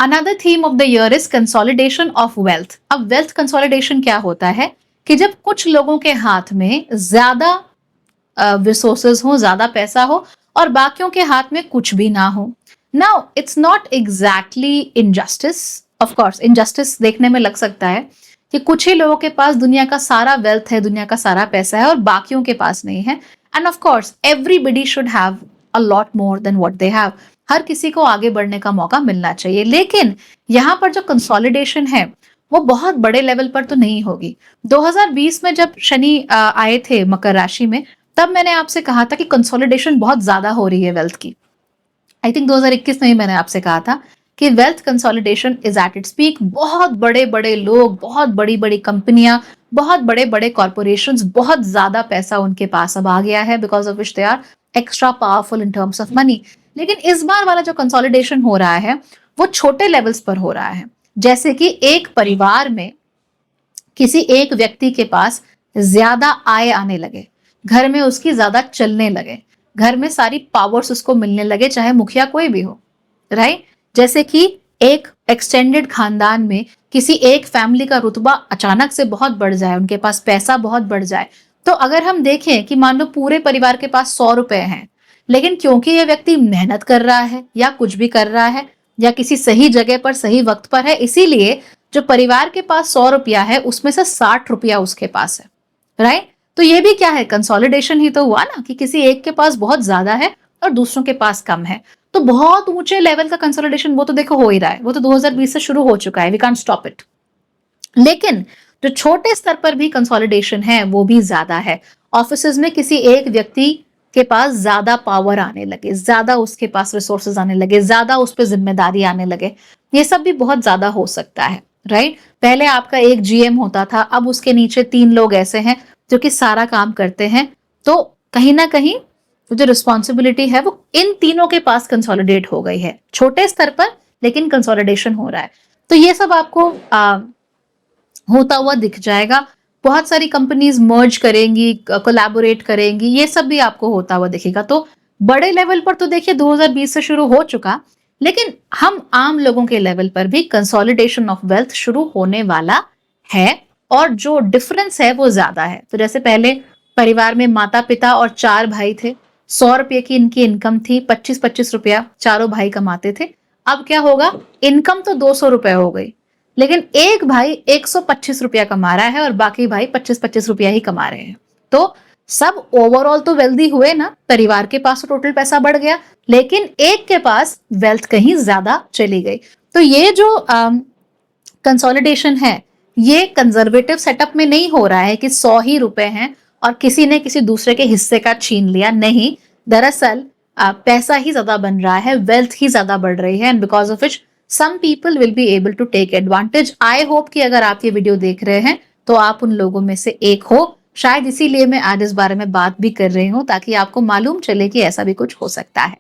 Another theme of the year is consolidation of wealth. अब wealth consolidation क्या होता है कि जब कुछ लोगों के हाथ में ज्यादा रिसोर्सेज हो, ज्यादा पैसा हो, और बाकियों के हाथ में कुछ भी ना हो। Now it's not exactly injustice. Of course injustice देखने में लग सकता है कि कुछ ही लोगों के पास दुनिया का सारा वेल्थ है, दुनिया का सारा पैसा है, और बाकियों के पास नहीं है। And of course everybody should have a lot more than what they have. हर किसी को आगे बढ़ने का मौका मिलना चाहिए। लेकिन यहाँ पर जो कंसोलिडेशन है वो बहुत बड़े लेवल पर तो नहीं होगी। 2020 में जब शनि आए थे मकर राशि में, तब मैंने आपसे कहा था कि कंसोलिडेशन बहुत ज्यादा हो रही है वेल्थ की। आई थिंक 2021 में ही मैंने आपसे कहा था कि wealth consolidation is at its peak. बहुत बड़े बड़े लोग, बहुत बड़ी बड़ी कंपनियां, बहुत बड़े बड़े कॉर्पोरेशंस, बहुत ज्यादा पैसा उनके पास अब आ गया है, because of which they are extra powerful in terms of money. लेकिन इस बार वाला जो कंसोलिडेशन हो रहा है वो छोटे लेवल्स पर हो रहा है। जैसे कि एक परिवार में किसी एक व्यक्ति के पास ज्यादा आय आने लगे, घर में उसकी ज्यादा चलने लगे, घर में सारी पावर्स उसको मिलने लगे, चाहे मुखिया कोई भी हो, राइट। जैसे कि एक एक्सटेंडेड खानदान में किसी एक फैमिली का रुतबा अचानक से बहुत बढ़ जाए, उनके पास पैसा बहुत बढ़ जाए। तो अगर हम देखें कि मान लो पूरे परिवार के पास 100 रुपए हैं, लेकिन क्योंकि यह व्यक्ति मेहनत कर रहा है या कुछ भी कर रहा है या किसी सही जगह पर सही वक्त पर है, इसीलिए जो परिवार के पास 100 रुपया है उसमें से 60 रुपया उसके पास है, राइट। तो ये भी क्या है, कंसोलिडेशन ही तो हुआ ना, कि किसी एक के पास बहुत ज्यादा है और दूसरों के पास कम है। तो बहुत ऊंचे लेवल का कंसोलिडेशन वो तो देखो हो ही रहा है, वो तो 2020 से शुरू हो चुका है, वी कांट स्टॉप इट। लेकिन जो छोटे स्तर पर भी कंसोलिडेशन है वो भी ज्यादा है। ऑफिसेज में किसी एक व्यक्ति के पास ज्यादा पावर आने लगे, ज्यादा उसके पास रिसोर्सेज आने लगे, ज्यादा उस पर जिम्मेदारी आने लगे, ये सब भी बहुत ज्यादा हो सकता है, राइट। पहले आपका एक जीएम होता था, अब उसके नीचे 3 लोग ऐसे हैं जो कि सारा काम करते हैं। तो कहीं ना कहीं जो रिस्पॉन्सिबिलिटी है वो इन तीनों के पास कंसोलिडेट हो गई है, छोटे स्तर पर, लेकिन कंसोलिडेशन हो रहा है। तो ये सब आपको होता हुआ दिख जाएगा। बहुत सारी कंपनीज मर्ज करेंगी, कोलैबोरेट करेंगी, ये सब भी आपको होता हुआ दिखेगा। तो बड़े लेवल पर तो देखिए 2020 से शुरू हो चुका, लेकिन हम आम लोगों के लेवल पर भी कंसोलिडेशन ऑफ वेल्थ शुरू होने वाला है, और जो डिफरेंस है वो ज्यादा है। तो जैसे पहले परिवार में माता पिता और 4 भाई थे, 100 रुपये की इनकी इनकम थी, 25-25 रुपया चारों भाई कमाते थे। अब क्या होगा, इनकम तो 200 रुपए हो गई, लेकिन एक भाई 125 रुपया कमा रहा है और बाकी भाई 25-25 रुपया ही कमा रहे हैं। तो सब ओवरऑल तो वेल्दी हुए ना, परिवार के पास तो टोटल पैसा बढ़ गया, लेकिन एक के पास वेल्थ कहीं ज्यादा चली गई। तो ये जो कंसोलिडेशन है ये कंजर्वेटिव सेटअप में नहीं हो रहा है कि 100 ही रुपए हैं और किसी ने किसी दूसरे के हिस्से का छीन लिया, नहीं। दरअसल पैसा ही ज्यादा बन रहा है, वेल्थ ही ज्यादा बढ़ रही है, and because of which some people will be able to take advantage. I hope कि अगर आप ये वीडियो देख रहे हैं तो आप उन लोगों में से एक हो। शायद इसीलिए मैं आज इस बारे में बात भी कर रही हूँ, ताकि आपको मालूम चले कि ऐसा भी कुछ हो सकता है।